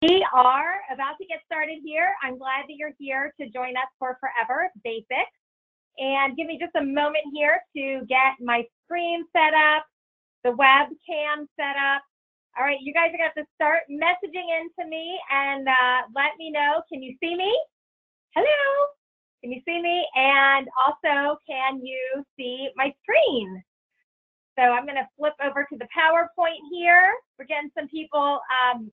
We are about to get started here. I'm glad that you're here to join us for Forever Basics. And give me just a moment here to get my screen set up, the webcam set up. All right, you guys are going to have to start messaging in to me and let me know. Can you see me? Hello? Can you see me? And also, can you see my screen? So I'm going to flip over to the PowerPoint here. We're getting some people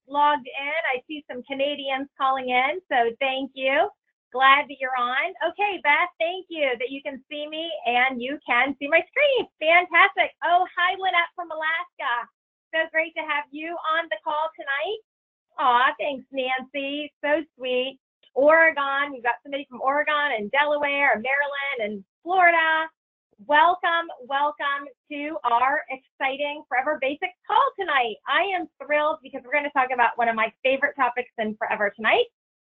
logged in. I see some Canadians calling in, so thank you. Glad that you're on. Okay, Beth, thank you that you can see me and you can see my screen. Fantastic. Oh, hi, Lynette from Alaska. So great to have you on the call tonight. Aw, thanks, Nancy. So sweet. Oregon, we've got somebody from Oregon and Delaware and Maryland and Florida. Welcome, welcome to our exciting Forever Basics call tonight. I am thrilled because we're going to talk about one of my favorite topics in Forever tonight.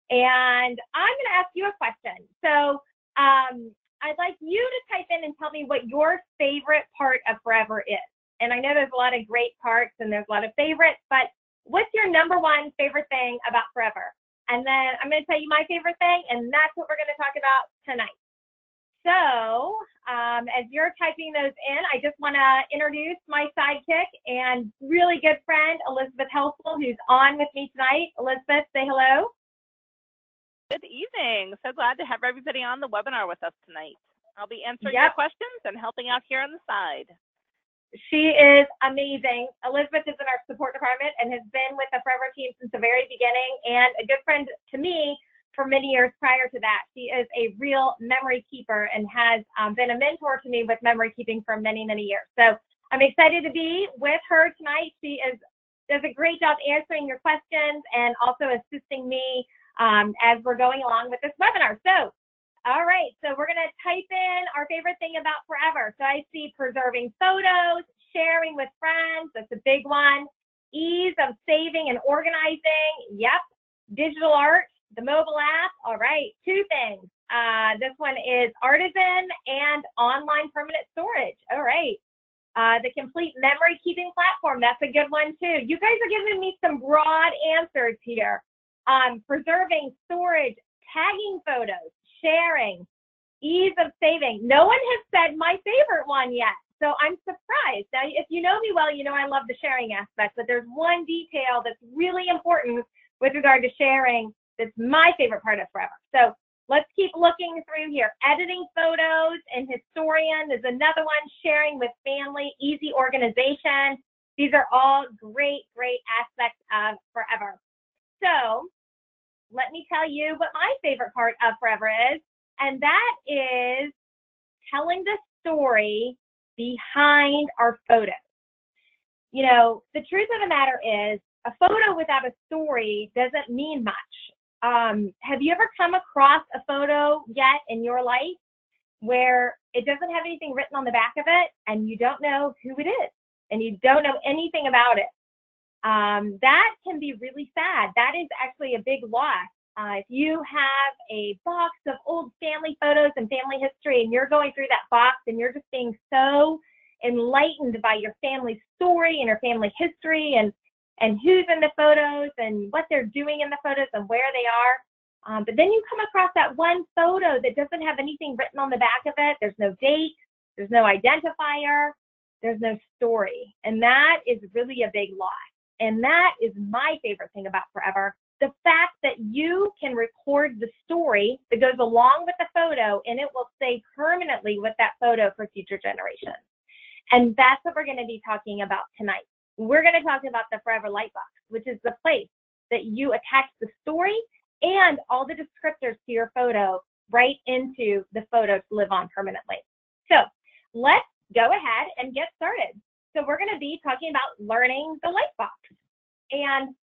And I'm going to ask you a question. So I'd like you to type in and tell me what your favorite part of Forever is. And I know there's a lot of great parts and there's a lot of favorites, but what's your number one favorite thing about Forever? And then I'm going to tell you my favorite thing, and that's what we're going to talk about tonight. So as you're typing those in, I just want to introduce my sidekick and really good friend, Elizabeth Helsel, who's on with me tonight. Elizabeth, say hello. Good evening. So glad to have everybody on the webinar with us tonight. I'll be answering your questions and helping out here on the side. She is amazing. Elizabeth is in our support department and has been with the Forever team since the very beginning and a good friend to me for many years prior to that. She is a real memory keeper and has been a mentor to me with memory keeping for many, many years. So I'm excited to be with her tonight. She does a great job answering your questions and also assisting me as we're going along with this webinar. So, all right, so we're gonna type in our favorite thing about Forever. So I see preserving photos, sharing with friends, that's a big one. Ease of saving and organizing, yep. Digital art, the mobile app, all right, two things. This one is artisan and online permanent storage, all right. The complete memory keeping platform, that's a good one too. You guys are giving me some broad answers here. Preserving storage, tagging photos, sharing, ease of saving. No one has said my favorite one yet, so I'm surprised. Now, if you know me well, you know I love the sharing aspect, but there's one detail that's really important with regard to sharing that's my favorite part of Forever. So let's keep looking through here. Editing photos and historian is another one. Sharing with family, easy organization. These are all great, great aspects of Forever. So let me tell you what my favorite part of Forever is, and that is telling the story behind our photos. You know, the truth of the matter is a photo without a story doesn't mean much. Have you ever come across a photo yet in your life where it doesn't have anything written on the back of it and you don't know who it is and you don't know anything about it? That can be really sad. That is actually a big loss. If you have a box of old family photos and family history and you're going through that box and you're just being so enlightened by your family story and your family history and who's in the photos and what they're doing in the photos and where they are. But then you come across that one photo that doesn't have anything written on the back of it. There's no date, there's no identifier, there's no story. And that is really a big loss. And that is my favorite thing about Forever. The fact that you can record the story that goes along with the photo and it will stay permanently with that photo for future generations. And that's what we're going to be talking about tonight. We're going to talk about the Forever Lightbox, which is the place that you attach the story and all the descriptors to your photo right into the photo to live on permanently. So let's go ahead and get started. So we're going to be talking about learning the Lightbox. And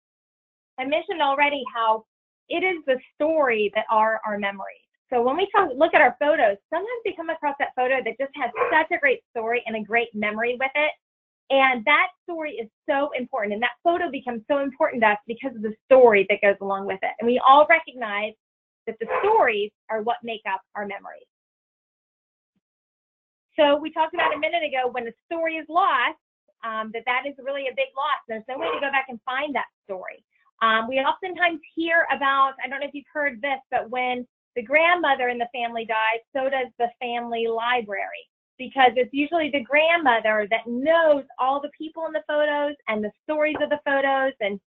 I mentioned already how it is the story that are our memories. So when we look at our photos, sometimes we come across that photo that just has such a great story and a great memory with it. And that story is so important. And that photo becomes so important to us because of the story that goes along with it. And we all recognize that the stories are what make up our memories. So we talked about a minute ago when a story is lost, that is really a big loss. There's no way to go back and find that story. We oftentimes hear about, I don't know if you've heard this, but when the grandmother in the family dies, so does the family library, because it's usually the grandmother that knows all the people in the photos and the stories of the photos and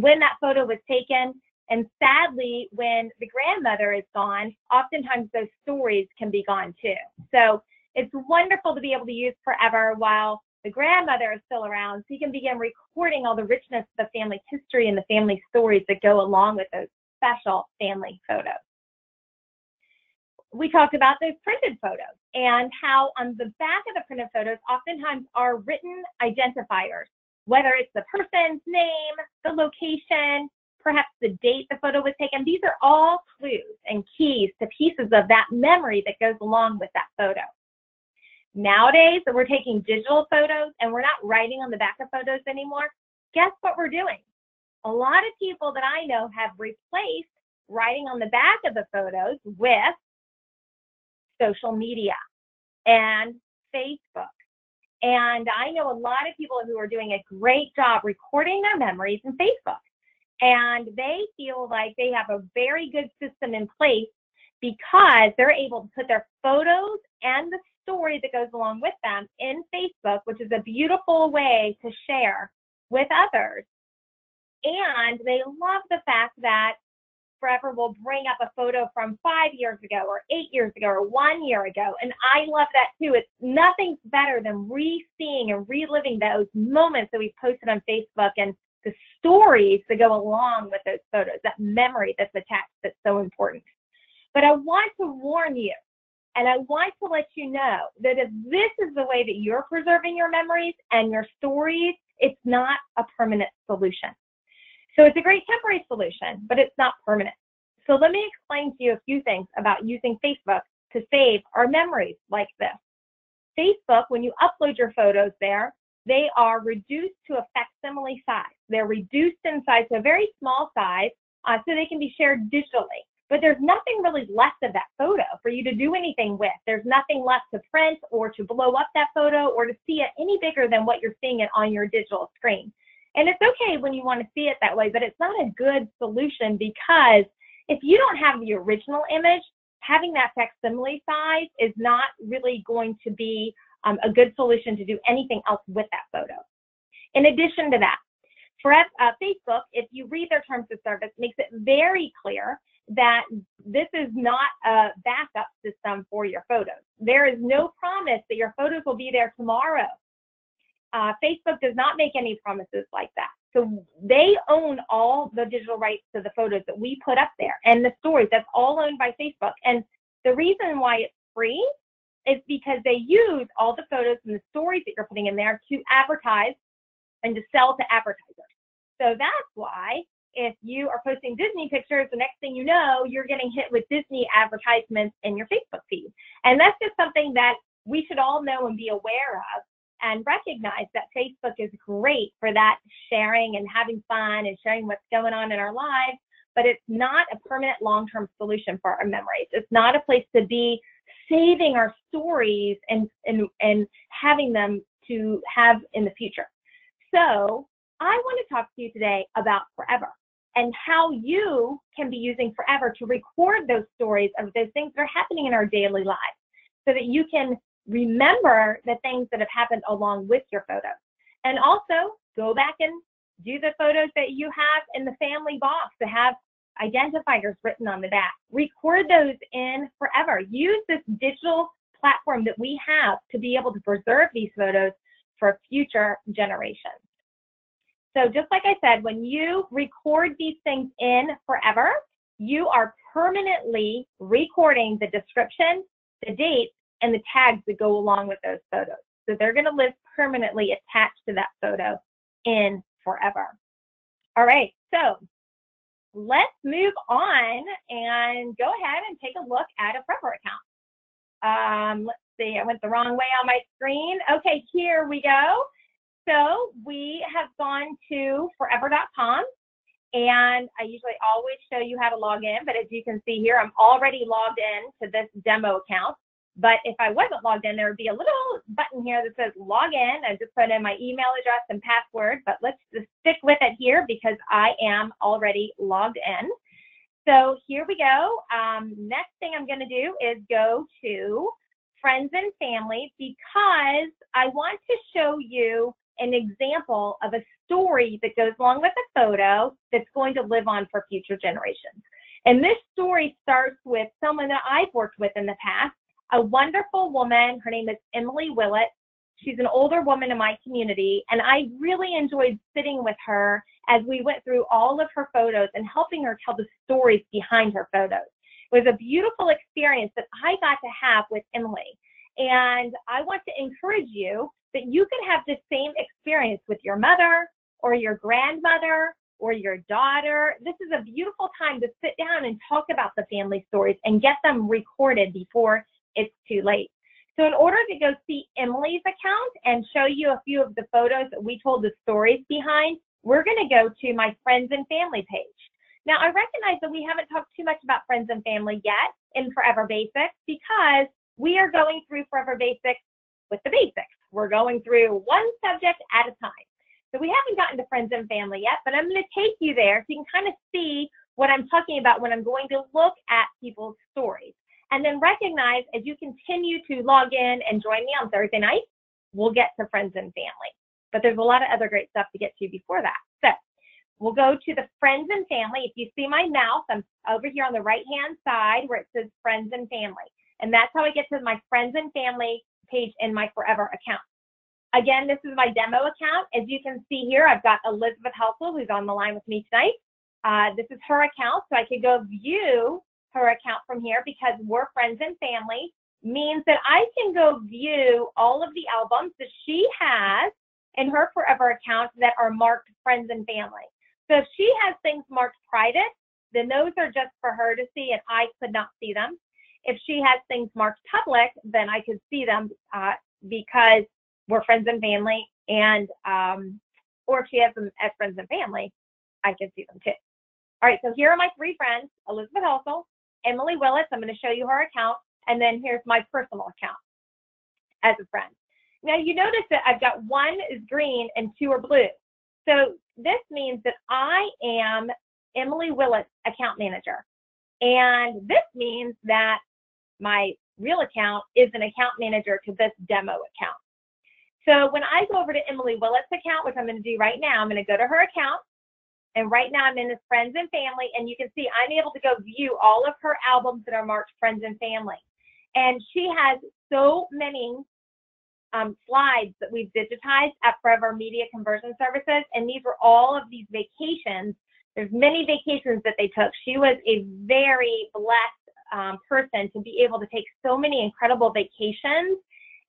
when that photo was taken. And sadly, when the grandmother is gone, oftentimes those stories can be gone too. So it's wonderful to be able to use Forever while the grandmother is still around, so you can begin recording all the richness of the family history and the family stories that go along with those special family photos. We talked about those printed photos and how on the back of the printed photos oftentimes are written identifiers, whether it's the person's name, the location, perhaps the date the photo was taken. These are all clues and keys to pieces of that memory that goes along with that photo. Nowadays, we're taking digital photos and we're not writing on the back of photos anymore. Guess what we're doing? A lot of people that I know have replaced writing on the back of the photos with social media and Facebook. And I know a lot of people who are doing a great job recording their memories in Facebook. And they feel like they have a very good system in place because they're able to put their photos and the story that goes along with them in Facebook, which is a beautiful way to share with others. And they love the fact that Forever will bring up a photo from 5 years ago or 8 years ago or 1 year ago. And I love that too. It's nothing's better than re-seeing and reliving those moments that we posted on Facebook and the stories that go along with those photos, that memory that's attached that's so important. But I want to warn you, and I want to let you know that if this is the way that you're preserving your memories and your stories, it's not a permanent solution. So it's a great temporary solution, but it's not permanent. So let me explain to you a few things about using Facebook to save our memories like this. Facebook, when you upload your photos there, they are reduced to a facsimile size. They're reduced in size to a very small size so they can be shared digitally. But there's nothing really left of that photo for you to do anything with. There's nothing left to print or to blow up that photo or to see it any bigger than what you're seeing it on your digital screen. And it's okay when you want to see it that way, but it's not a good solution because if you don't have the original image, having that facsimile size is not really going to be a good solution to do anything else with that photo. In addition to that, for Facebook, if you read their terms of service, makes it very clear that this is not a backup system for your photos. There is no promise that your photos will be there tomorrow. Facebook does not make any promises like that. So they own all the digital rights to the photos that we put up there and the stories. That's all owned by Facebook. And the reason why it's free is because they use all the photos and the stories that you're putting in there to advertise and to sell to advertisers. So that's why if you are posting Disney pictures, the next thing you know, you're getting hit with Disney advertisements in your Facebook feed. And that's just something that we should all know and be aware of and recognize that Facebook is great for that sharing and having fun and sharing what's going on in our lives, but it's not a permanent long-term solution for our memories. It's not a place to be saving our stories and having them to have in the future. So I want to talk to you today about Forever and how you can be using Forever to record those stories of those things that are happening in our daily lives so that you can remember the things that have happened along with your photos. And also go back and do the photos that you have in the family box that have identifiers written on the back. Record those in Forever. Use this digital platform that we have to be able to preserve these photos for future generations. So just like I said, when you record these things in Forever, you are permanently recording the description, the dates, and the tags that go along with those photos. So they're going to live permanently attached to that photo in Forever. All right, so let's move on and go ahead and take a look at a Forever account. Let's see, I went the wrong way on my screen. Okay, here we go. So we have gone to forever.com, and I usually always show you how to log in, but as you can see here, I'm already logged in to this demo account. But if I wasn't logged in, there would be a little button here that says log in. I just put in my email address and password, but let's just stick with it here because I am already logged in. So here we go. Next thing I'm going to do is go to friends and family because I want to show you an example of a story that goes along with the photo that's going to live on for future generations. And this story starts with someone that I've worked with in the past, a wonderful woman. Her name is Emily Willett. She's an older woman in my community, and I really enjoyed sitting with her as we went through all of her photos and helping her tell the stories behind her photos. It was a beautiful experience that I got to have with Emily. And I want to encourage you that you can have the same experience with your mother or your grandmother or your daughter. This is a beautiful time to sit down and talk about the family stories and get them recorded before it's too late. So in order to go see Emily's account and show you a few of the photos that we told the stories behind, we're going to go to my friends and family page. Now, I recognize that we haven't talked too much about friends and family yet in Forever Basics because we are going through Forever Basics with the basics. We're going through one subject at a time. So we haven't gotten to friends and family yet, but I'm going to take you there so you can kind of see what I'm talking about when I'm going to look at people's stories. And then recognize as you continue to log in and join me on Thursday night, we'll get to friends and family. But there's a lot of other great stuff to get to before that. So we'll go to the friends and family. If you see my mouse, I'm over here on the right-hand side where it says friends and family. And that's how I get to my friends and family page in my Forever account. Again, this is my demo account. As you can see here, I've got Elizabeth Helsel, who's on the line with me tonight. This is her account, so I could go view her account from here because we're friends and family, means that I can go view all of the albums that she has in her Forever account that are marked friends and family. So if she has things marked private, then those are just for her to see and I could not see them. If she has things marked public, then I could see them because we're friends and family, and or if she has them as friends and family, I can see them too. All right, so here are my three friends, Elizabeth Helsel, Emily Willis. I'm going to show you her account, and then here's my personal account as a friend. Now you notice that I've got one is green and two are blue. So this means that I am Emily Willis account manager. And this means that my real account is an account manager to this demo account. So when I go over to Emily Willis account, which I'm going to do right now, I'm going to go to her account. And right now I'm in this friends and family, and you can see I'm able to go view all of her albums that are marked friends and family. And she has so many slides that we've digitized at Forever Media Conversion Services, and these were all of these vacations. There's many vacations that they took. She was a very blessed person to be able to take so many incredible vacations,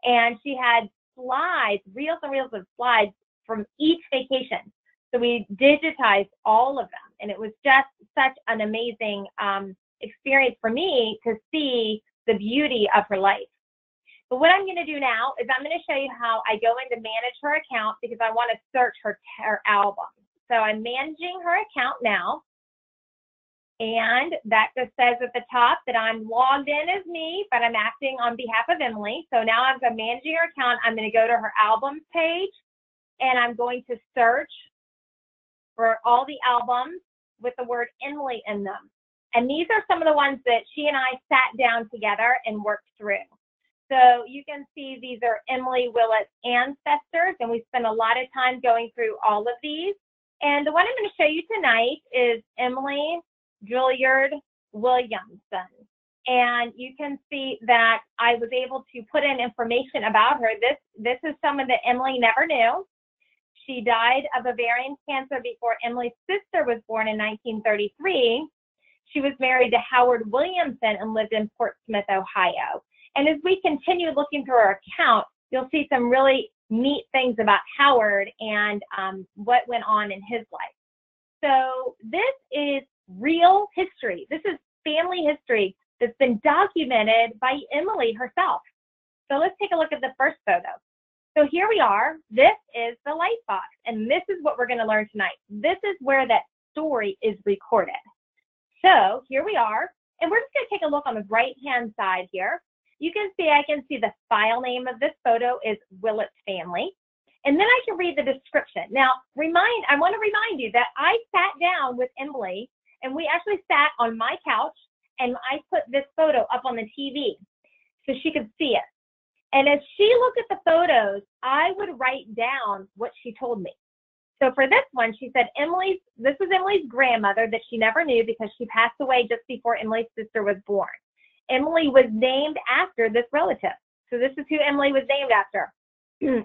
and she had slides, reels and reels of slides from each vacation. So we digitized all of them, and it was just such an amazing experience for me to see the beauty of her life. But what I'm going to do now is I'm going to show you how I go in to manage her account because I want to search her album. So I'm managing her account now, and that just says at the top that I'm logged in as me, but I'm acting on behalf of Emily. So now as I'm managing her account, I'm going to go to her albums page, and I'm going to search for all the albums with the word Emily in them. And these are some of the ones that she and I sat down together and worked through. So you can see these are Emily Willett's ancestors, and we spent a lot of time going through all of these. And the one I'm going to show you tonight is Emily Juilliard Williamson. And you can see that I was able to put in information about her. This is someone that Emily never knew. She died of ovarian cancer before Emily's sister was born in 1933. She was married to Howard Williamson and lived in Portsmouth, Ohio. And as we continue looking through our account, you'll see some really neat things about Howard and what went on in his life. So this is real history. This is family history that's been documented by Emily herself. So let's take a look at the first photo. So here we are. This is the Lightbox, and this is what we're going to learn tonight. This is where that story is recorded. So here we are, and we're just going to take a look on the right-hand side here. you can see, I can see the file name of this photo is Willett's Family. And then I can read the description. Now, I want to remind you that I sat down with Emily, and we actually sat on my couch, and I put this photo up on the TV so she could see it. And as she looked at the photos, I would write down what she told me. So for this one, she said, this was Emily's grandmother that she never knew because she passed away just before Emily's sister was born. Emily was named after this relative. So this is who Emily was named after.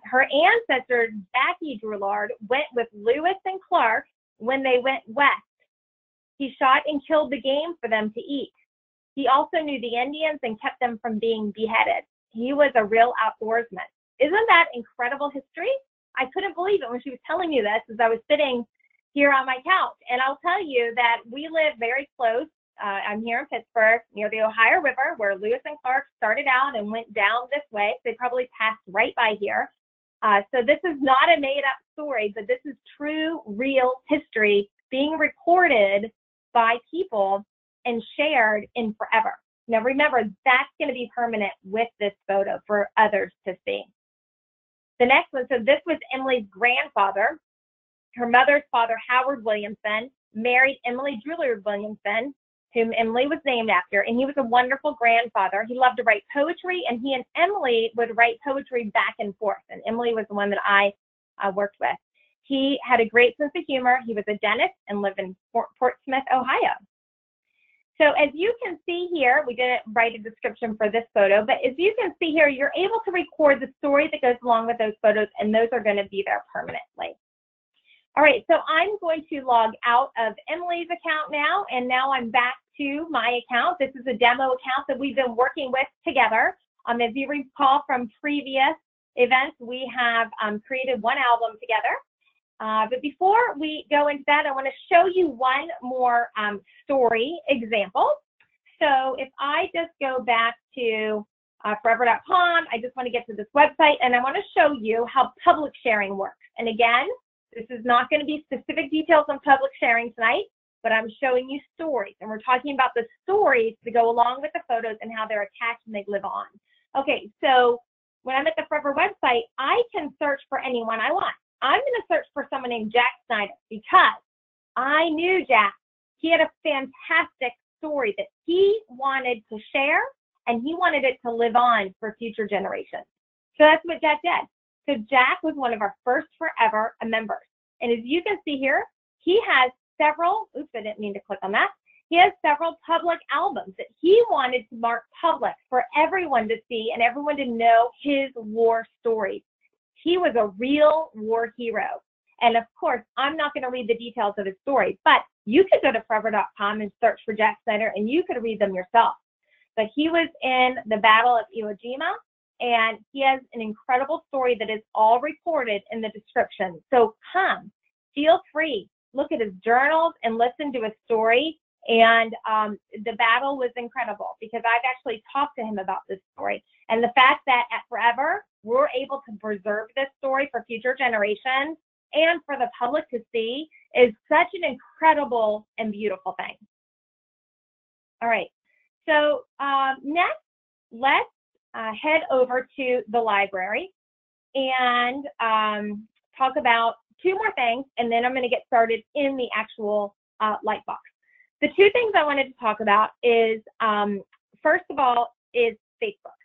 Her ancestor, Jackie Drouillard, went with Lewis and Clark when they went west. He shot and killed the game for them to eat. He also knew the Indians and kept them from being beheaded. He was a real outdoorsman. Isn't that incredible history? I couldn't believe it when she was telling me this as I was sitting here on my couch. And I'll tell you that we live very close. I'm here in Pittsburgh near the Ohio River where Lewis and Clark started out and went down this way. They probably passed right by here. So this is not a made-up story, but this is true, real history being recorded by people and shared in forever. Now remember, that's going to be permanent with this photo for others to see. The next one, so this was Emily's grandfather. Her mother's father, Howard Williamson, married Emily Drouillard Williamson, whom Emily was named after, and he was a wonderful grandfather. He loved to write poetry, and he and Emily would write poetry back and forth, and Emily was the one that I worked with. He had a great sense of humor. He was a dentist and lived in Portsmouth, Ohio. So as you can see here, we didn't write a description for this photo, but as you can see here, you're able to record the story that goes along with those photos, and those are going to be there permanently. All right, so I'm going to log out of Emily's account now, and now I'm back to my account. This is a demo account that we've been working with together. As you recall from previous events, we have created one album together. But before we go into that, I want to show you one more story example. So if I just go back to forever.com, I just want to get to this website, and I want to show you how public sharing works. And again, this is not going to be specific details on public sharing tonight, but I'm showing you stories, and we're talking about the stories that go along with the photos and how they're attached and they live on. Okay, so when I'm at the Forever website, I can search for anyone I want. I'm going to search for someone named Jack Snyder because I knew Jack. He had a fantastic story that he wanted to share, and he wanted it to live on for future generations. So that's what Jack did. So Jack was one of our first Forever members. And as you can see here, he has several, oops, I didn't mean to click on that. He has several public albums that he wanted to mark public for everyone to see and everyone to know his war stories. He was a real war hero. And of course, I'm not going to read the details of his story, but you could go to forever.com and search for Jack Snyder and you could read them yourself. But he was in the Battle of Iwo Jima, and he has an incredible story that is all recorded in the description. So come, feel free, look at his journals and listen to his story. And the battle was incredible because I've actually talked to him about this story. And the fact that at Forever, we're able to preserve this story for future generations and for the public to see is such an incredible and beautiful thing. All right, so next, let's head over to the library and talk about two more things, and then I'm going to get started in the actual Lightbox. The two things I wanted to talk about is, first of all, is Facebook.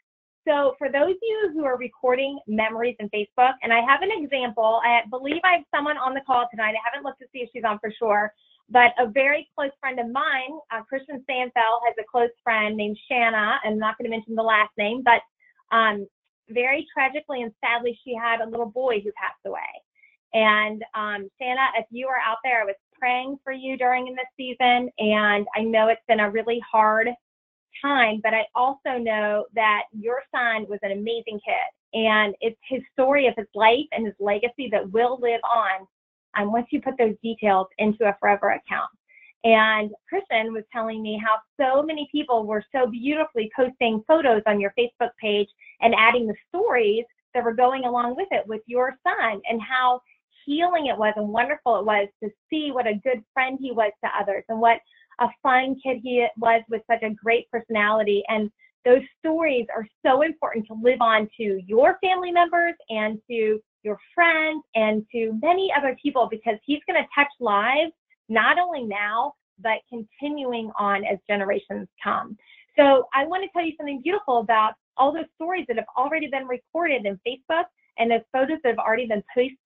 So for those of you who are recording memories in Facebook, and I have an example, I believe I have someone on the call tonight. I haven't looked to see if she's on for sure, but a very close friend of mine, Kristen Sanfeld, has a close friend named Shanna. I'm not going to mention the last name, but very tragically and sadly, she had a little boy who passed away. And Shanna, if you are out there, I was praying for you during this season, and I know it's been a really hard time, but I also know that your son was an amazing kid, and it's his story of his life and his legacy that will live on once you put those details into a Forever account. And Kristen was telling me how so many people were so beautifully posting photos on your Facebook page and adding the stories that were going along with it with your son, and how healing it was and wonderful it was to see what a good friend he was to others and what a fun kid he was with such a great personality. And those stories are so important to live on to your family members and to your friends and to many other people, because he's going to touch lives not only now, but continuing on as generations come. So I want to tell you something beautiful about all those stories that have already been recorded in Facebook and those photos that have already been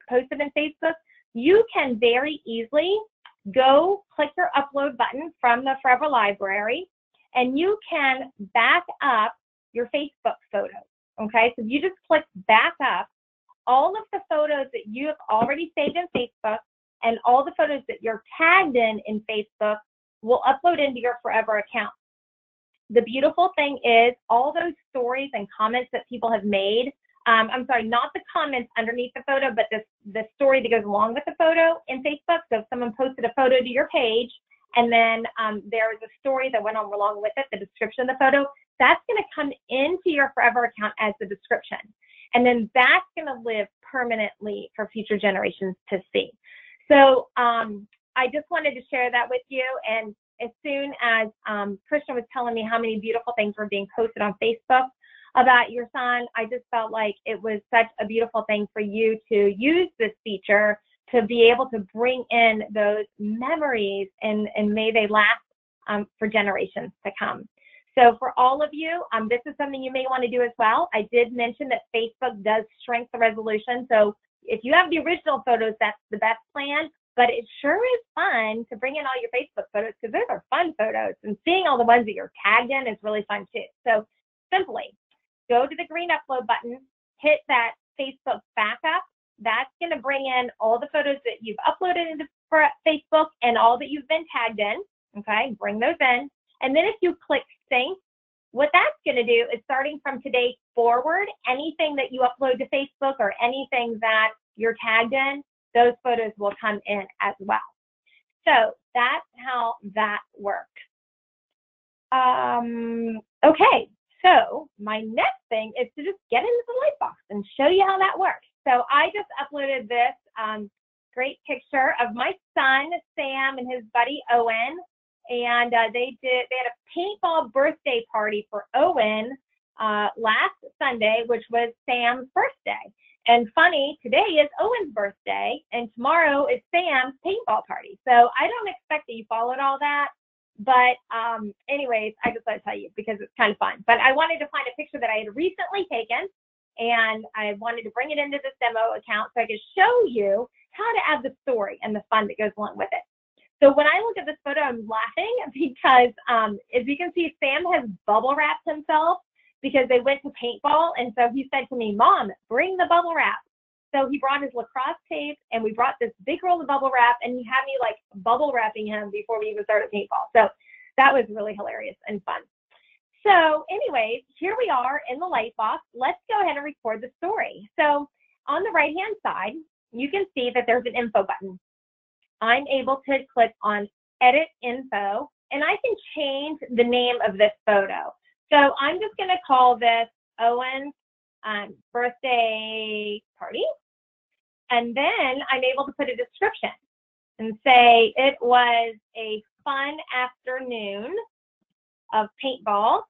posted in Facebook. You can very easily go click your upload button from the Forever Library, and you can back up your Facebook photos, okay? So you just click back up. All of the photos that you have already saved in Facebook and all the photos that you're tagged in Facebook will upload into your Forever account. The beautiful thing is all those stories and comments that people have made, I'm sorry, not the comments underneath the photo, but the story that goes along with the photo in Facebook. So if someone posted a photo to your page and then there was a story that went on along with it, the description of the photo, that's going to come into your Forever account as the description. And then that's going to live permanently for future generations to see. So I just wanted to share that with you. And as soon as Christian was telling me how many beautiful things were being posted on Facebook about your son, I just felt like it was such a beautiful thing for you to use this feature to be able to bring in those memories, and may they last for generations to come. So for all of you, this is something you may want to do as well. I did mention that Facebook does shrink the resolution. So if you have the original photos, that's the best plan. But it sure is fun to bring in all your Facebook photos, because those are fun photos. And seeing all the ones that you're tagged in is really fun too. So simply go to the green upload button, hit that Facebook backup. That's going to bring in all the photos that you've uploaded into Facebook and all that you've been tagged in. Okay, bring those in. And then if you click sync, what that's going to do is, starting from today forward, anything that you upload to Facebook or anything that you're tagged in, those photos will come in as well. So that's how that works. Okay, so my next thing is to just get into the Lightbox and show you how that works. So I just uploaded this great picture of my son, Sam, and his buddy, Owen. And they had a paintball birthday party for Owen last Sunday, which was Sam's birthday. And funny, today is Owen's birthday, and tomorrow is Sam's paintball party. So I don't expect that you followed all that. But anyways, I just want to tell you because it's kind of fun. But I wanted to find a picture that I had recently taken, and I wanted to bring it into this demo account so I could show you how to add the story and the fun that goes along with it. So when I look at this photo, I'm laughing because as you can see, Sam has bubble wrapped himself because they went to paintball. And so he said to me, "Mom, bring the bubble wrap." So he brought his lacrosse tape, and we brought this big roll of bubble wrap, and he had me like bubble wrapping him before we even started paintball. So that was really hilarious and fun. So anyways, here we are in the Lightbox. Let's go ahead and record the story. So on the right-hand side, you can see that there's an info button. I'm able to click on edit info, and I can change the name of this photo. So I'm just going to call this Owen's birthday party. And then I'm able to put a description and say it was a fun afternoon of paintball,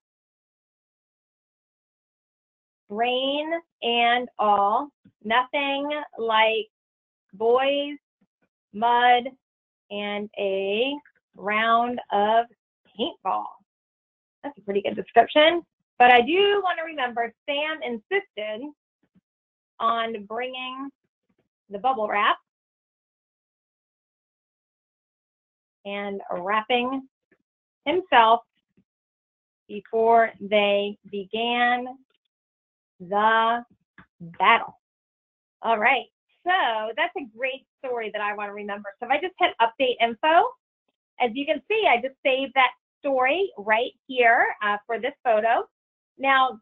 rain and all, nothing like boys, mud, and a round of paintball. That's a pretty good description. But I do want to remember Sam insisted on bringing the bubble wrap and wrapping himself before they began the battle. All right. So that's a great story that I want to remember. So if I just hit update info, as you can see, I just saved that story right here for this photo. Now,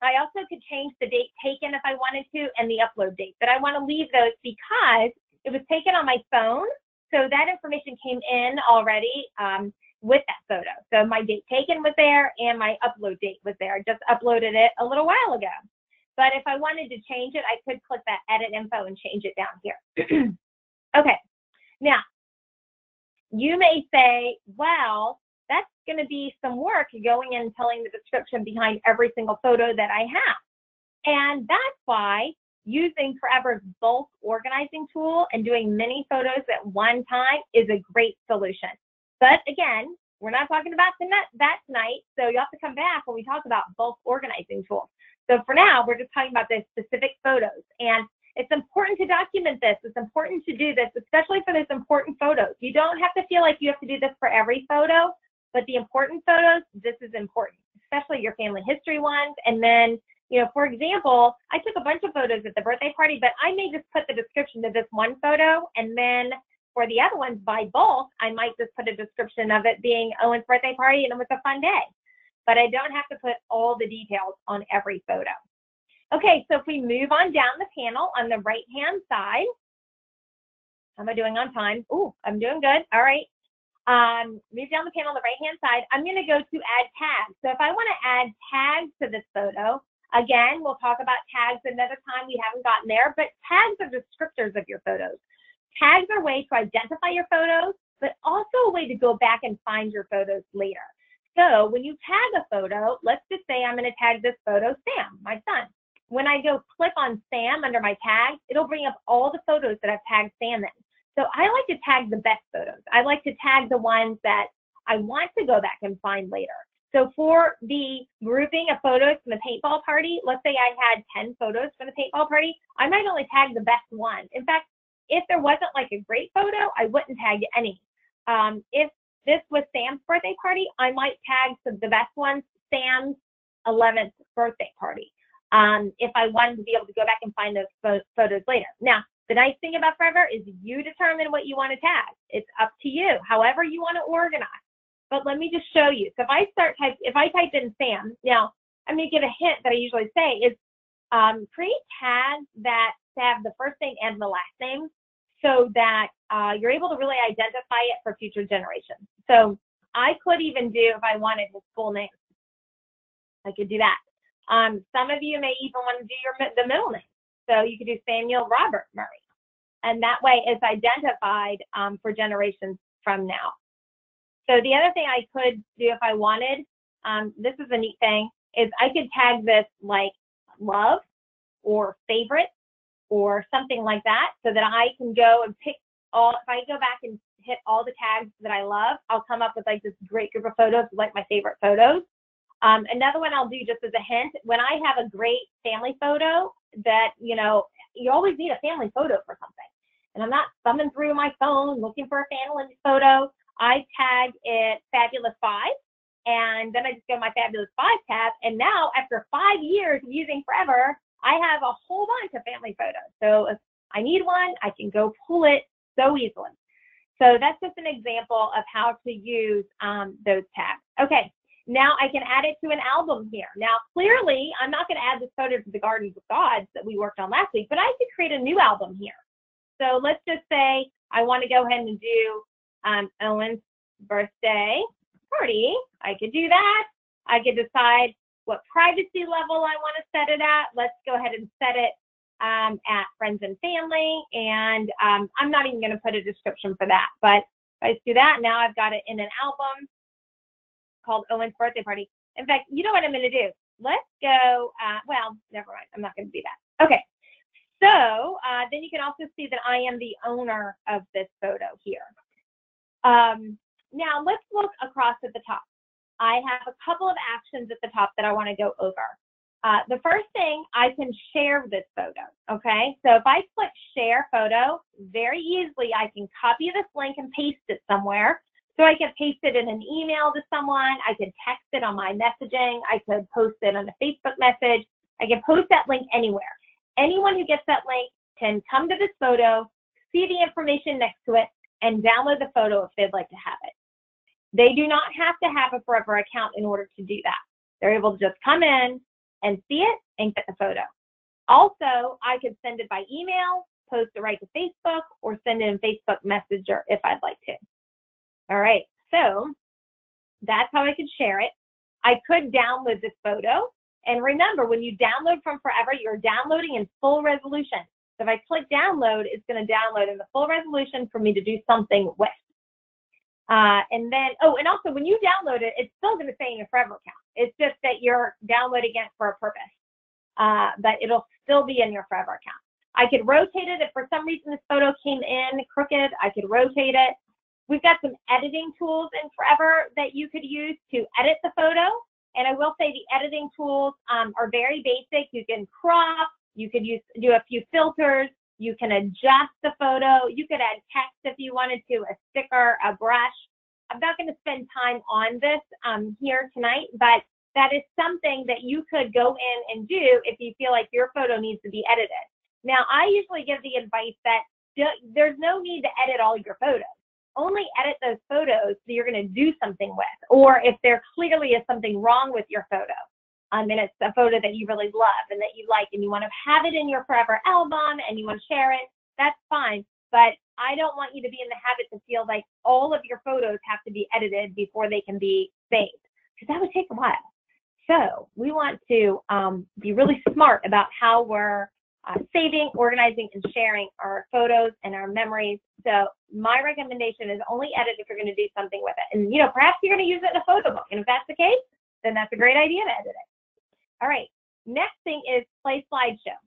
I also could change the date taken if I wanted to and the upload date, but I want to leave those because it was taken on my phone. So that information came in already with that photo. So my date taken was there and my upload date was there. I just uploaded it a little while ago. But if I wanted to change it, I could click that edit info and change it down here. Okay, now you may say, well, that's going to be some work going in and telling the description behind every single photo that I have. And that's why using Forever's bulk organizing tool and doing many photos at one time is a great solution. But again, we're not talking about that tonight, so you have to come back when we talk about bulk organizing tools. So for now, we're just talking about the specific photos. And it's important to document this. It's important to do this, especially for those important photos. You don't have to feel like you have to do this for every photo, but the important photos, this is important, especially your family history ones. And then, you know, for example, I took a bunch of photos at the birthday party, but I may just put the description of this one photo, and then for the other ones by bulk, I might just put a description of it being Owen's birthday party and it was a fun day. But I don't have to put all the details on every photo. Okay, so if we move on down the panel on the right-hand side, how am I doing on time? Ooh, I'm doing good. All right. Move down the panel on the right-hand side. I'm going to go to add tags. So if I want to add tags to this photo, again, we'll talk about tags another time. We haven't gotten there, but tags are descriptors of your photos. Tags are a way to identify your photos, but also a way to go back and find your photos later. So when you tag a photo, let's just say I'm going to tag this photo Sam, my son. When I go click on Sam under my tags, it'll bring up all the photos that I've tagged Sam in. So I like to tag the best photos. I like to tag the ones that I want to go back and find later. So for the grouping of photos from the paintball party, let's say I had 10 photos from the paintball party, I might only tag the best one. In fact, if there wasn't like a great photo, I wouldn't tag any. If this was Sam's birthday party, I might tag the best ones, Sam's 11th birthday party. If I wanted to be able to go back and find those photos later. Now, the nice thing about Forever is you determine what you want to tag. It's up to you, however you want to organize. But let me just show you. So if I type in Sam, now I'm going to give a hint that I usually say is create tags that have the first name and the last name so that you're able to really identify it for future generations. So I could even do, if I wanted, his full name. I could do that. Some of you may even want to do the middle name. So you could do Samuel Robert Murray. And that way it's identified for generations from now. So the other thing I could do if I wanted, this is a neat thing, is I could tag this like love or favorite or something like that so that I can go and pick all, if I go back and hit all the tags that I love, I'll come up with like this great group of photos, like my favorite photos. Another one I'll do just as a hint, when I have a great family photo that, you know, you always need a family photo for something. And I'm not thumbing through my phone looking for a family photo. I tag it Fabulous 5, and then I just go to my Fabulous 5 tab. And now, after 5 years of using Forever, I have a whole bunch of family photos. So if I need one, I can go pull it so easily. So that's just an example of how to use those tags. Okay. Now I can add it to an album here. Now, clearly, I'm not going to add this photo to the Gardens of Gods that we worked on last week, but I could create a new album here. So let's just say I want to go ahead and do Owen's birthday party. I could do that. I could decide what privacy level I want to set it at. Let's go ahead and set it at friends and family. And I'm not even going to put a description for that. But if I just do that, now I've got it in an album called Owen's birthday party. In fact, you know what I'm going to do? Let's go, well, never mind. I'm not going to do that. Okay. So then you can also see that I am the owner of this photo here. Now let's look across at the top. I have a couple of actions at the top that I want to go over. The first thing, I can share this photo, okay? So if I click share photo, very easily I can copy this link and paste it somewhere. So I can paste it in an email to someone, I can text it on my messaging, I could post it on a Facebook message, I can post that link anywhere. Anyone who gets that link can come to this photo, see the information next to it, and download the photo if they'd like to have it. They do not have to have a Forever account in order to do that. They're able to just come in and see it and get the photo. Also, I could send it by email, post it right to Facebook, or send it in Facebook Messenger if I'd like to. All right, so that's how I could share it. I could download this photo. And remember, when you download from Forever, you're downloading in full resolution. So if I click download, it's going to download in the full resolution for me to do something with. And then, oh, and also when you download it, it's still going to stay in your Forever account. It's just that you're downloading it for a purpose, but it'll still be in your Forever account. I could rotate it if for some reason this photo came in crooked. I could rotate it. We've got some editing tools in Forever that you could use to edit the photo. And I will say the editing tools are very basic. You can crop, you could do a few filters, you can adjust the photo, you could add text if you wanted to, a sticker, a brush. I'm not going to spend time on this here tonight, but that is something that you could go in and do if you feel like your photo needs to be edited. Now, I usually give the advice that there's no need to edit all your photos. Only edit those photos that you're going to do something with, or if there clearly is something wrong with your photo, and it's a photo that you really love and that you like and you want to have it in your Forever album and you want to share it, that's fine. But I don't want you to be in the habit to feel like all of your photos have to be edited before they can be saved, because that would take a while. So we want to be really smart about how we're saving, organizing, and sharing our photos and our memories. So my recommendation is only edit if you're going to do something with it. And, you know, perhaps you're going to use it in a photo book. And if that's the case, then that's a great idea to edit it. All right. Next thing is play slideshow.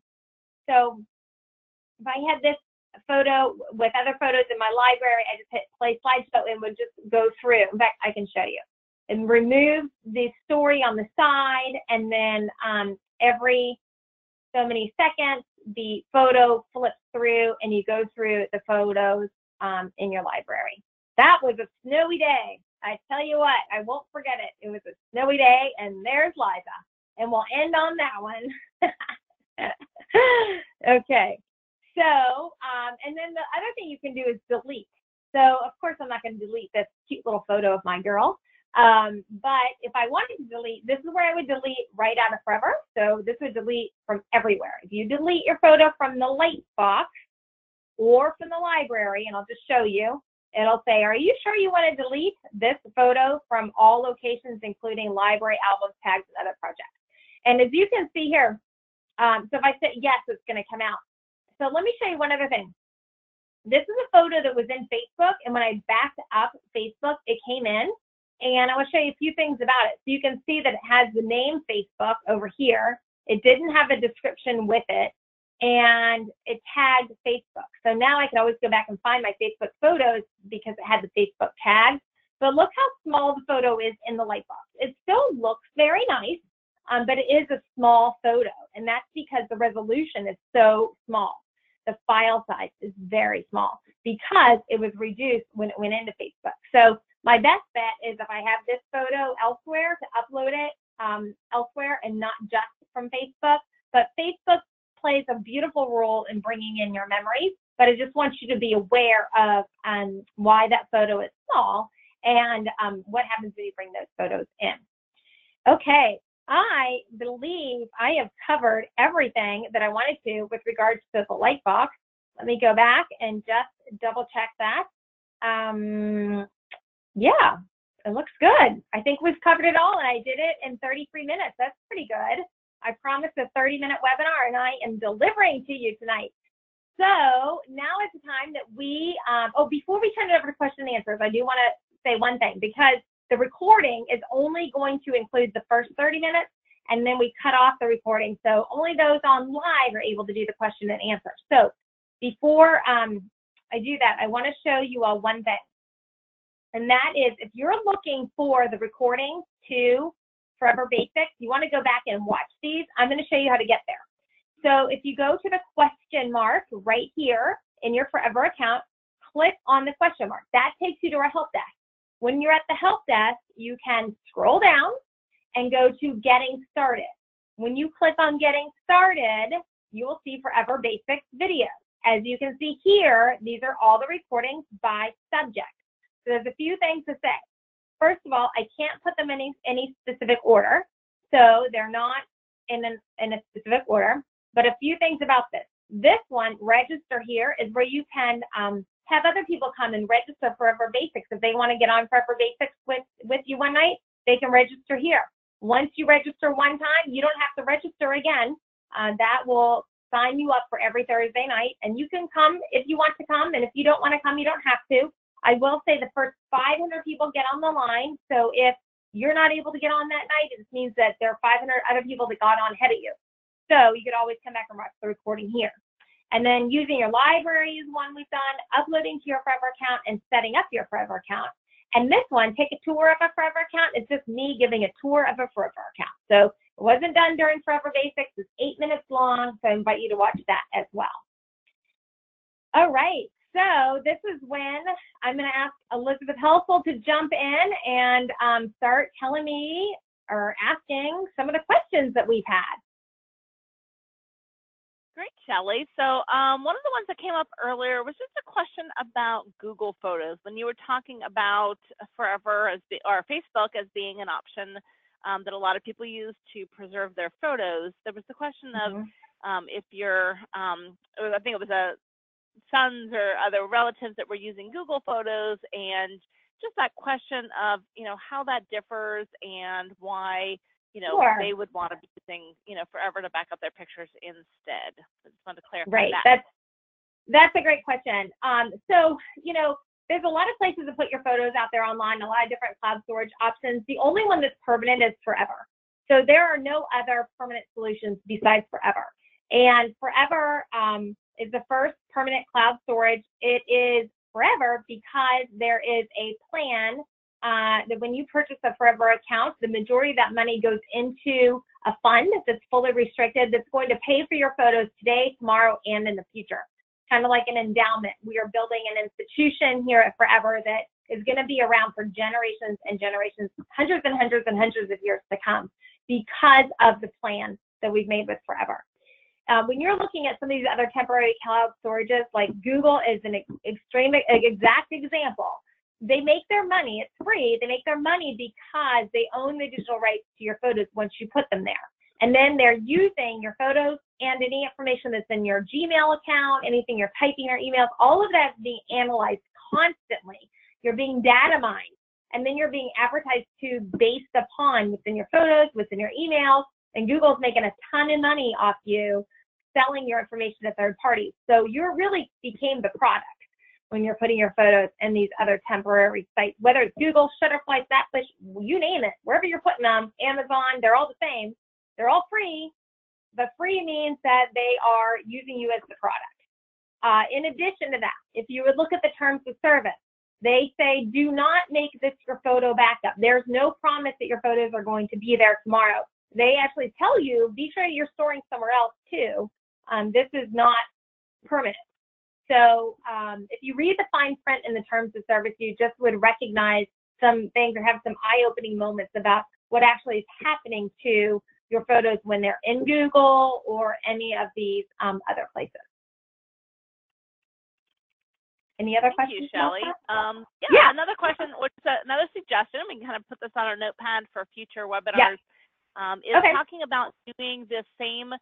So if I had this photo with other photos in my library, I just hit play slideshow and would just go through. In fact, I can show you. And remove the story on the side, and then every so many seconds, the photo flips through and you go through the photos in your library. That was a snowy day. I tell you what, I won't forget it. It was a snowy day, and there's Liza. And we'll end on that one. Okay. So, and then the other thing you can do is delete. So, of course, I'm not going to delete this cute little photo of my girl. But if I wanted to delete, this is where I would delete right out of Forever. So this would delete from everywhere. If you delete your photo from the Lightbox or from the library, and I'll just show you, it'll say, are you sure you want to delete this photo from all locations, including library, albums, tags, and other projects? And as you can see here, so if I say yes, it's going to come out. So let me show you one other thing. This is a photo that was in Facebook, and when I backed up Facebook, it came in. And I want to show you a few things about it. So you can see that it has the name Facebook over here. It didn't have a description with it, and it tagged Facebook. So now I can always go back and find my Facebook photos because it had the Facebook tag. But look how small the photo is in the Lightbox. It still looks very nice, but it is a small photo, and that's because the resolution is so small. The file size is very small because it was reduced when it went into Facebook. So my best bet is if I have this photo elsewhere, to upload it elsewhere and not just from Facebook. But Facebook plays a beautiful role in bringing in your memories, but I just want you to be aware of why that photo is small and what happens when you bring those photos in. Okay, I believe I have covered everything that I wanted to with regards to the Lightbox. Let me go back and just double check that. Yeah, it looks good. I think we've covered it all, and I did it in 33 minutes. That's pretty good. I promised a 30-minute webinar, and I am delivering to you tonight. So now is the time that we, before we turn it over to question and answers, I do want to say one thing, because the recording is only going to include the first 30 minutes, and then we cut off the recording. So only those on live are able to do the question and answer. So before I do that, I want to show you all one thing. And that is, if you're looking for the recordings to Forever Basics, you want to go back and watch these, I'm going to show you how to get there. So if you go to the question mark right here in your Forever account, click on the question mark. That takes you to our help desk. When you're at the help desk, you can scroll down and go to Getting Started. When you click on Getting Started, you will see Forever Basics videos. As you can see here, these are all the recordings by subject. So there's a few things to say. First of all, I can't put them in any specific order, so they're not in a specific order. But a few things about this. This one, register here, is where you can have other people come and register Forever Basics. If they want to get on Forever Basics with you one night, they can register here. Once you register one time, you don't have to register again. That will sign you up for every Thursday night, and you can come if you want to come, and if you don't want to come, you don't have to. I will say the first 500 people get on the line. So if you're not able to get on that night, it just means that there are 500 other people that got on ahead of you. So you could always come back and watch the recording here. And then using your library is one we've done, uploading to your Forever account and setting up your Forever account. And this one, take a tour of a Forever account. It's just me giving a tour of a Forever account. So it wasn't done during Forever Basics. It's 8 minutes long, so I invite you to watch that as well. All right, so this is when I'm going to ask Elizabeth Helsel to jump in and start telling me or asking some of the questions that we've had. Great, Shelley. So one of the ones that came up earlier was just a question about Google Photos. When you were talking about Forever or Facebook as being an option that a lot of people use to preserve their photos, there was the question of if your, I think it was a sons or other relatives that were using Google Photos, and just that question of, how that differs and why, they would want to be using, Forever to back up their pictures instead. I just wanted to clarify that. That's a great question. So, there's a lot of places to put your photos out there online, a lot of different cloud storage options. The only one that's permanent is Forever. So there are no other permanent solutions besides Forever. And Forever is the first permanent cloud storage. It is Forever because there is a plan that when you purchase a Forever account, the majority of that money goes into a fund that's fully restricted that's going to pay for your photos today, tomorrow, and in the future. Kind of like an endowment. We are building an institution here at Forever that is going to be around for generations and generations, hundreds and hundreds and hundreds of years to come because of the plan that we've made with Forever. When you're looking at some of these other temporary cloud storages, like Google is an exact example. They make their money, it's free, they make their money because they own the digital rights to your photos once you put them there. And then they're using your photos and any information that's in your Gmail account, anything you're typing in your emails, all of that is being analyzed constantly. You're being data mined, and then you're being advertised to based upon what's in your photos, what's in your emails, and Google's making a ton of money off you selling your information to third parties. So you really became the product when you're putting your photos in these other temporary sites, whether it's Google, Shutterfly, Snapfish, you name it, wherever you're putting them, Amazon, they're all the same. They're all free. The free means that they are using you as the product. In addition to that, if you would look at the terms of service, they say do not make this your photo backup. There's no promise that your photos are going to be there tomorrow. They actually tell you, be sure you're storing somewhere else too. This is not permanent. So if you read the fine print in the terms of service, you just would recognize some things or have some eye-opening moments about what actually is happening to your photos when they're in Google or any of these other places. Any other questions? Thank you, Shelley. Yeah, another question, which is another suggestion, we can kind of put this on our notepad for future webinars, is talking about doing the same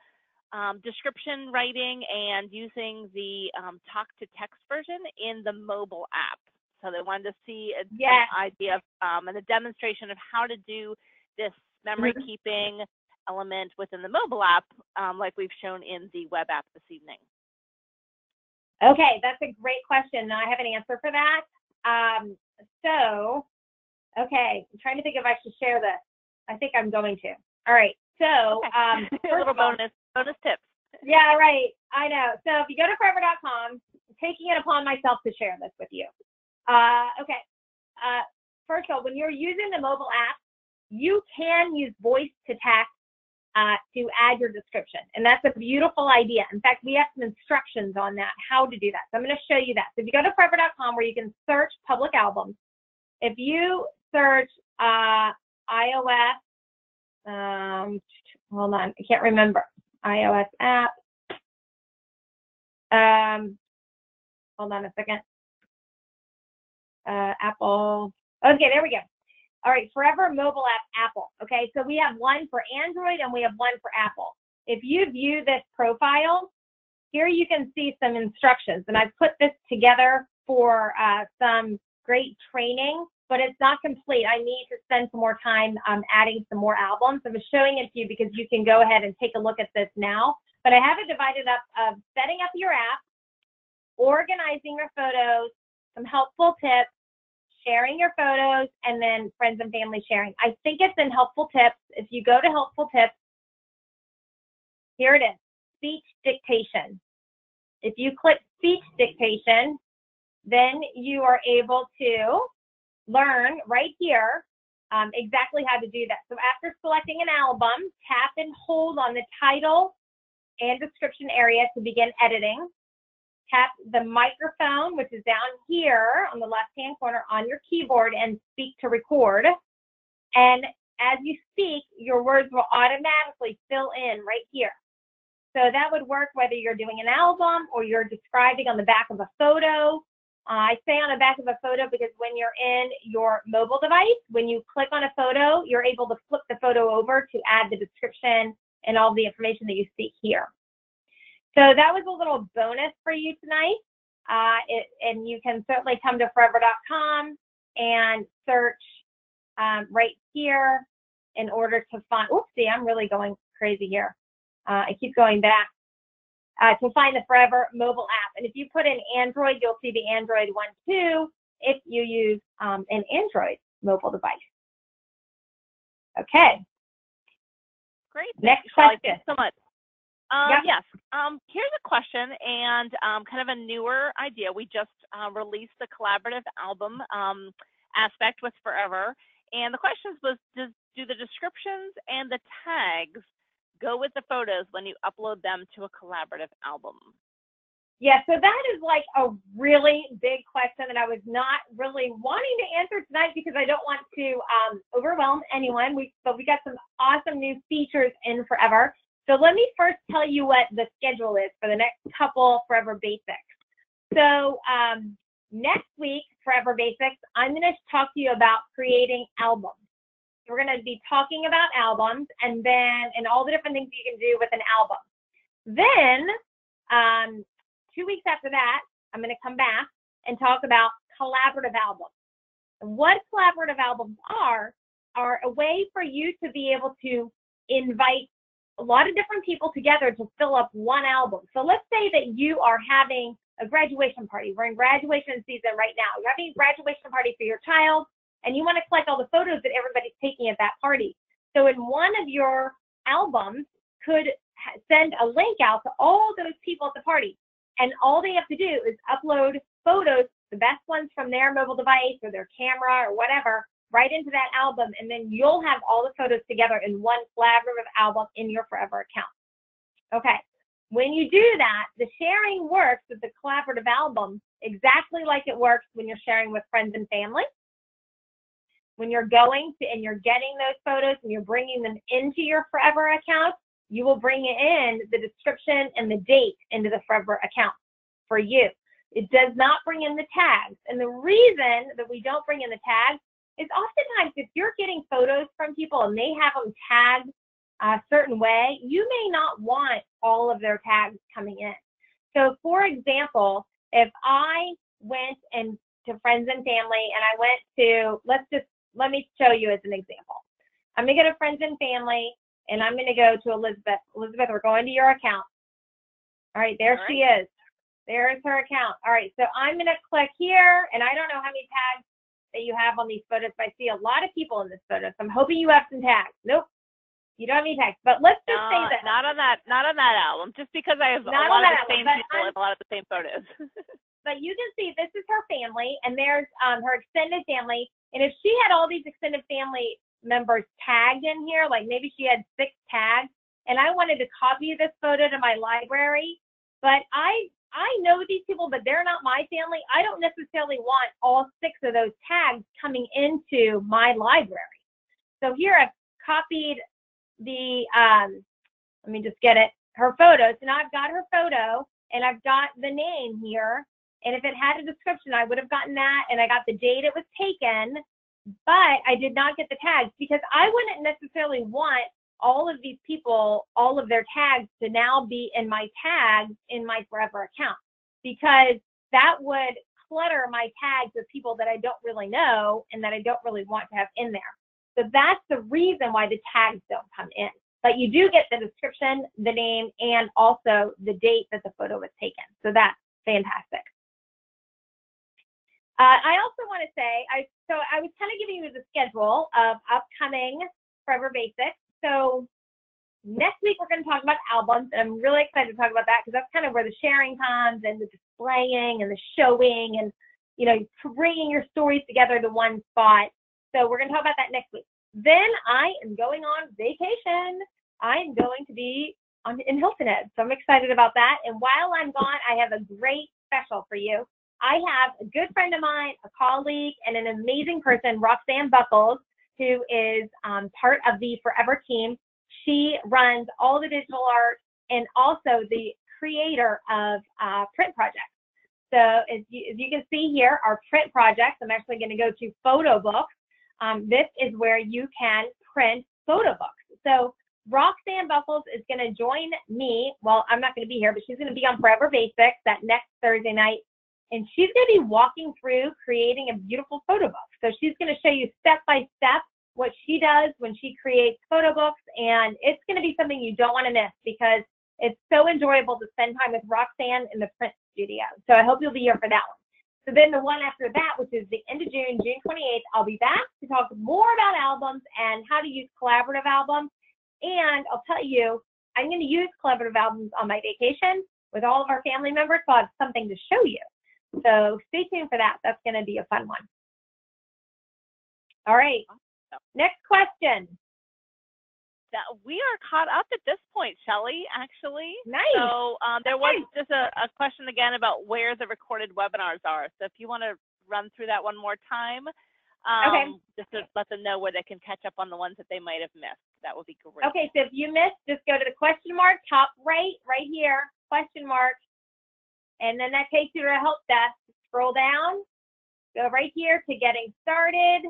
description writing and using the talk-to-text version in the mobile app. So they wanted to see an idea of and a demonstration of how to do this memory keeping element within the mobile app, like we've shown in the web app this evening. Okay, that's a great question. I have an answer for that. Okay, I'm trying to think if I should share this. I think I'm going to. All right, so a little bonus tips. Yeah, right. I know. So if you go to forever.com, I'm taking it upon myself to share this with you. First of all, when you're using the mobile app, you can use voice to text to add your description. And that's a beautiful idea. In fact, we have some instructions on that, how to do that. So I'm going to show you that. So if you go to forever.com where you can search public albums, if you search iOS, hold on, I can't remember, iOS app. Hold on a second. Apple. Okay, there we go. All right, Forever mobile app, Apple. Okay, so we have one for Android and we have one for Apple. If you view this profile, here you can see some instructions. And I've put this together for some great training, but it's not complete. I need to spend some more time adding some more albums. I'm showing it to you because you can go ahead and take a look at this now. But I have it divided up of setting up your app, organizing your photos, some helpful tips, sharing your photos, and then friends and family sharing. I think it's in helpful tips. If you go to helpful tips, here it is, speech dictation. If you click speech dictation, then you are able to learn right here exactly how to do that. So after selecting an album, tap and hold on the title and description area to begin editing. Tap the microphone, which is down here on the left-hand corner on your keyboard, and speak to record. And as you speak, your words will automatically fill in right here. So that would work whether you're doing an album or you're describing on the back of a photo. I say on the back of a photo because when you're in your mobile device, when you click on a photo, you're able to flip the photo over to add the description and all the information that you see here. So that was a little bonus for you tonight. And you can certainly come to forever.com and search right here in order to find, oopsie, I'm really going crazy here. I keep going back to find the Forever mobile app. And if you put in Android, you'll see the Android one too, if you use an Android mobile device. Okay. Great. Next Shelley, question. thanks so much. Yep. Yes. Here's a question and kind of a newer idea. We just released the collaborative album aspect with Forever. And the question was, do the descriptions and the tags go with the photos when you upload them to a collaborative album? Yeah, so that is like a really big question that I was not really wanting to answer tonight because I don't want to overwhelm anyone. But we got some awesome new features in Forever. So let me first tell you what the schedule is for the next couple Forever Basics. So next week, Forever Basics, I'm going to talk to you about creating albums. We're going to be talking about albums and all the different things you can do with an album. Then 2 weeks after that, I'm going to come back and talk about collaborative albums. And what collaborative albums are a way for you to be able to invite a lot of different people together to fill up one album. So let's say that you are having a graduation party. We're in graduation season right now. You're having a graduation party for your child, and you want to collect all the photos that everybody's taking at that party. So in one of your albums, could send a link out to all those people at the party. And all they have to do is upload photos, the best ones from their mobile device or their camera or whatever, right into that album. And then you'll have all the photos together in one collaborative album in your Forever account. Okay. When you do that, the sharing works with the collaborative album exactly like it works when you're sharing with friends and family. When you're going to and you're getting those photos and you're bringing them into your Forever account, you will bring in the description and the date into the Forever account for you. It does not bring in the tags. And the reason that we don't bring in the tags is oftentimes if you're getting photos from people and they have them tagged a certain way, you may not want all of their tags coming in. So for example, if I went to friends and family and I went to, let me show you as an example. I'm going to go to friends and family and I'm going to go to Elizabeth. Elizabeth, we're going to your account. All right, there she is. There's her account. All right, so I'm going to click here, and I don't know how many tags that you have on these photos, but I see a lot of people in this photo, so I'm hoping you have some tags. Nope, you don't have any tags, but let's just say that. Not on that album, just because I have a lot of the same people and a lot of the same photos. But you can see this is her family, and there's her extended family, and if she had all these extended family members tagged in here, like maybe she had 6 tags, and I wanted to copy this photo to my library, but I know these people, but they're not my family. I don't necessarily want all 6 of those tags coming into my library. So here I've copied the, let me just get it, her photo. So now I've got her photo and I've got the name here. And if it had a description, I would have gotten that, and I got the date it was taken, but I did not get the tags because I wouldn't necessarily want all of these people, all of their tags to now be in my tags in my Forever account, because that would clutter my tags with people that I don't really know and that I don't really want to have in there. So that's the reason why the tags don't come in. But you do get the description, the name, and also the date that the photo was taken. So that's fantastic. I also want to say, so I was kind of giving you the schedule of upcoming Forever Basics. So next week we're going to talk about albums, and I'm really excited to talk about that because that's kind of where the sharing comes and the displaying and the showing and, you know, bringing your stories together to one spot. So we're going to talk about that next week. Then I am going on vacation. I am going to be in Hilton Head, so I'm excited about that. And while I'm gone, I have a great special for you. I have a good friend of mine, a colleague, and an amazing person, Roxanne Buckles, who is part of the Forever team. She runs all the digital art and also the creator of print projects. So as you can see here, our print projects, I'm actually going to go to photo books. This is where you can print photo books. So Roxanne Buckles is going to join me. Well, I'm not going to be here, but she's going to be on Forever Basics that next Thursday night. And she's going to be walking through creating a beautiful photo book. So she's going to show you step by step what she does when she creates photo books. And it's going to be something you don't want to miss because it's so enjoyable to spend time with Roxanne in the print studio. So I hope you'll be here for that one. So then the one after that, which is the end of June, June 28th, I'll be back to talk more about albums and how to use collaborative albums. And I'll tell you, I'm going to use collaborative albums on my vacation with all of our family members, so I have something to show you. So stay tuned for that. That's going to be a fun one. All right. Next question. We are caught up at this point, Shelley, actually. Nice. So there was just a question again about where the recorded webinars are. So if you want to run through that one more time, just to let them know where they can catch up on the ones that they might have missed. That would be great. Okay, so if you missed, just go to the question mark, top right here, question mark, and then that takes you to a help desk. Scroll down, go right here to getting started,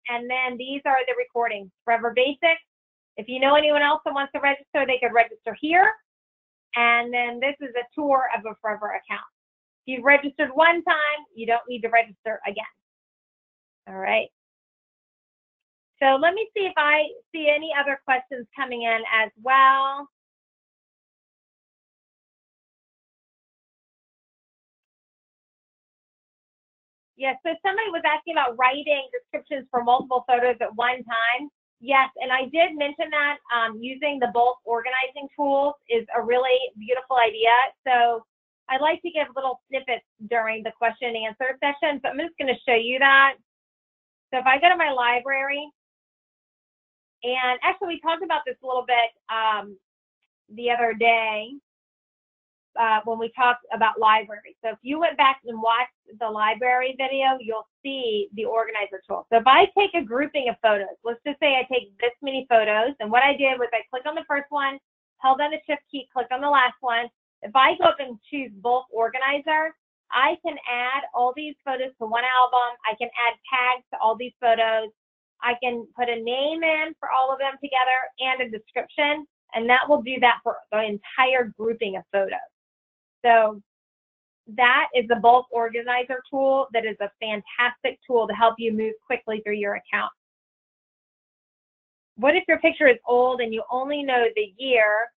and then these are the recordings. Forever Basics. If you know anyone else that wants to register, they could register here. And then this is a tour of a Forever account. If you've registered one time, you don't need to register again. All right. So let me see if I see any other questions coming in as well. Yes, so somebody was asking about writing descriptions for multiple photos at one time. Yes, and I did mention that using the bulk organizing tools is a really beautiful idea. So I like to give little snippets during the question and answer session. So I'm just going to show you that. So if I go to my library, and actually we talked about this a little bit the other day when we talked about library. So if you went back and watched the library video, you'll see the organizer tool. So if I take a grouping of photos, let's just say I take this many photos, and what I did was I clicked on the first one, held down the shift key, clicked on the last one. If I go up and choose bulk organizer, I can add all these photos to one album. I can add tags to all these photos. I can put a name in for all of them together and a description, and that will do that for the entire grouping of photos. So that is the bulk organizer tool that is a fantastic tool to help you move quickly through your account. What if your picture is old and you only know the year?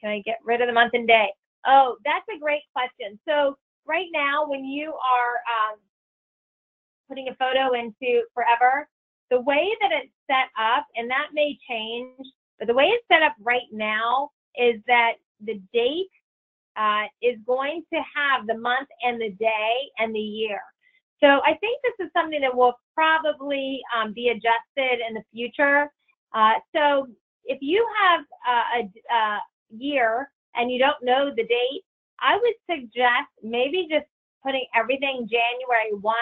Can I get rid of the month and day? Oh, that's a great question. So right now, when you are putting a photo into Forever, the way that it's set up, and that may change, but the way it's set up right now is that the date is going to have the month and the day and the year. So I think this is something that will probably be adjusted in the future. So if you have a year and you don't know the date, I would suggest maybe just putting everything January 1,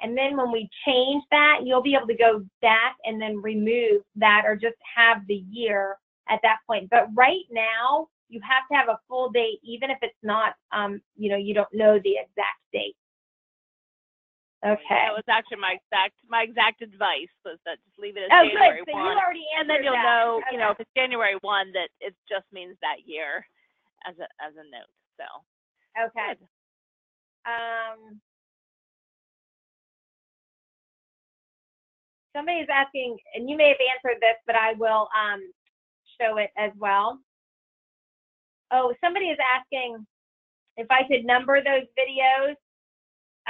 and then when we change that, you'll be able to go back and then remove that or just have the year at that point. But right now, you have to have a full date, even if it's not, you don't know the exact date. Okay. That was actually my exact advice was that just leave it as good. January 1. So you already answered and then you'll that. know, Okay. if it's January 1, that it just means that year as a note. So. Okay. Good. Somebody is asking, and you may have answered this, but I will show it as well. Oh, somebody is asking if I could number those videos.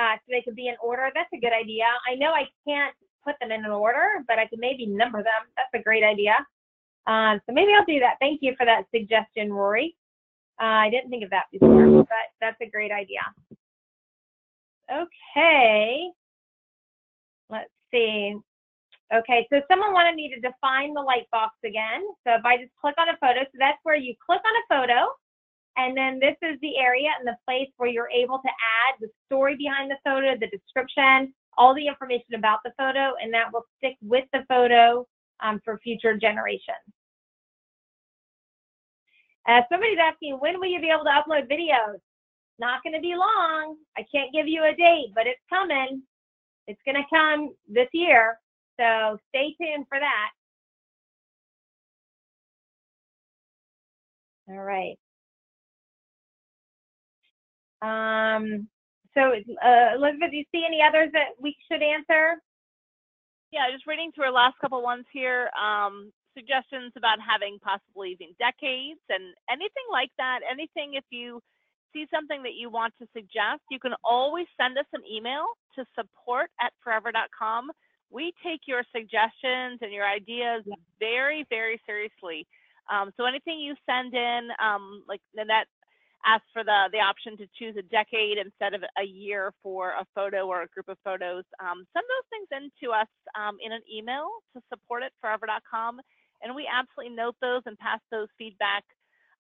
so they could be in order. That's a good idea. I know I can't put them in an order, but I could maybe number them. That's a great idea. So maybe I'll do that. Thank you for that suggestion, Rory. I didn't think of that before, but that's a great idea. Okay. Let's see. Okay, so someone wanted me to define the Lightbox again. So if I just click on a photo, so that's where you click on a photo, and then this is the area and the place where you're able to add the story behind the photo, the description, all the information about the photo, and that will stick with the photo for future generations. Somebody's asking, when will you be able to upload videos? Not going to be long. I can't give you a date, but it's coming. It's going to come this year, so stay tuned for that. All right. So Elizabeth, do you see any others that we should answer? Yeah, just reading through our last couple ones here. Suggestions about having possibly even decades and anything like that. Anything, if you see something that you want to suggest, you can always send us an email to support@forever.com. We take your suggestions and your ideas very, very seriously. So anything you send in, like Nanette asked for the option to choose a decade instead of a year for a photo or a group of photos, send those things in to us in an email to support@forever.com. And we absolutely note those and pass those feedback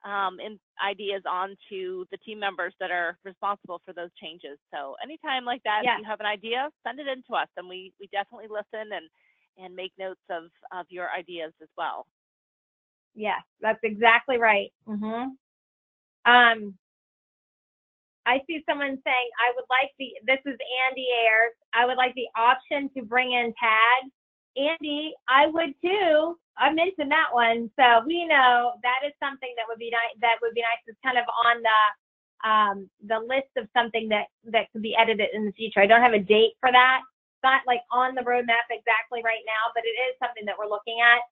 and ideas on to the team members that are responsible for those changes. So anytime like that, if you have an idea, send it in to us, and we definitely listen and make notes of your ideas as well. Yes, that's exactly right. I see someone saying, I would like this is Andy Ayers, I would like the option to bring in tags. Andy, I would too. I mentioned that one. So we know that is something that would be nice. It's kind of on the list of something that could be edited in the future. I don't have a date for that. It's not like on the roadmap exactly right now, but it is something that we're looking at.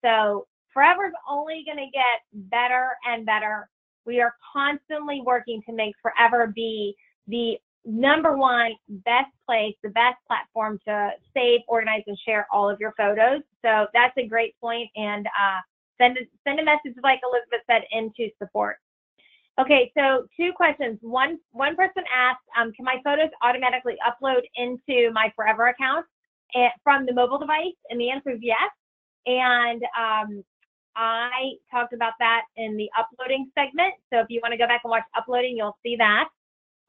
So Forever's only going to get better and better. We are constantly working to make Forever be the #1 best place, the best platform to save, organize, and share all of your photos. So that's a great point, and send a message, like Elizabeth said, into support. Okay, so 2 questions. One person asked, can my photos automatically upload into my Forever account from the mobile device? And the answer is yes. And I talked about that in the uploading segment. So if you want to go back and watch uploading, you'll see that.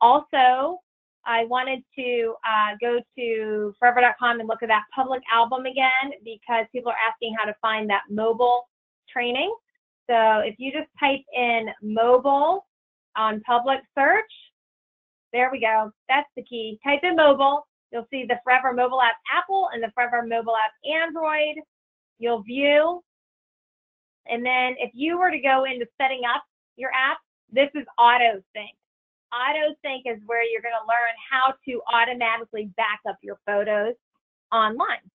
Also, I wanted to go to forever.com and look at that public album again, because people are asking how to find that mobile training. So if you just type in mobile on public search, there we go. That's the key. Type in mobile. You'll see the Forever mobile app Apple and the Forever mobile app Android. You'll view. And then if you were to go into setting up your app, this is auto sync. Auto sync is where you're going to learn how to automatically back up your photos online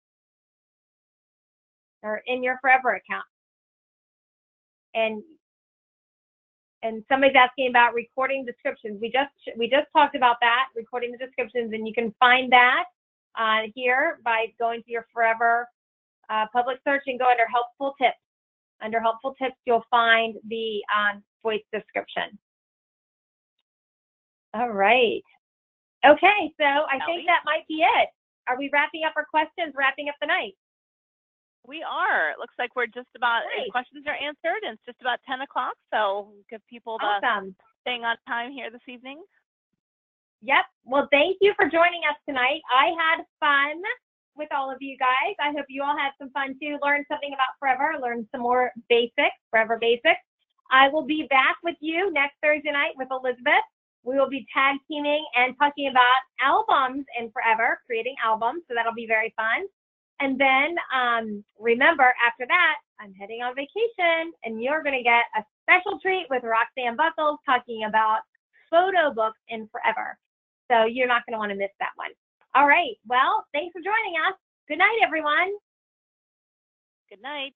or in your Forever account. And somebody's asking about recording descriptions. We just talked about that, recording the descriptions, and you can find that here by going to your Forever public search and go under helpful tips. Under helpful tips, you'll find the voice description. All right. Okay, so I think that might be it. Are we wrapping up our questions, wrapping up the night? We are. It looks like we're just about, questions are answered, and it's just about 10 o'clock, so give people the staying on time here this evening. Yep. Well, thank you for joining us tonight. I had fun with all of you guys. I hope you all had some fun too. Learn something about Forever, learn some more basics, Forever basics. I will be back with you next Thursday night with Elizabeth. We will be tag teaming and talking about albums in Forever, creating albums. So that'll be very fun. And then remember, after that, I'm heading on vacation, and you're going to get a special treat with Roxanne Buckles talking about photo books in Forever. So you're not going to want to miss that one. All right. Well, thanks for joining us. Good night, everyone. Good night.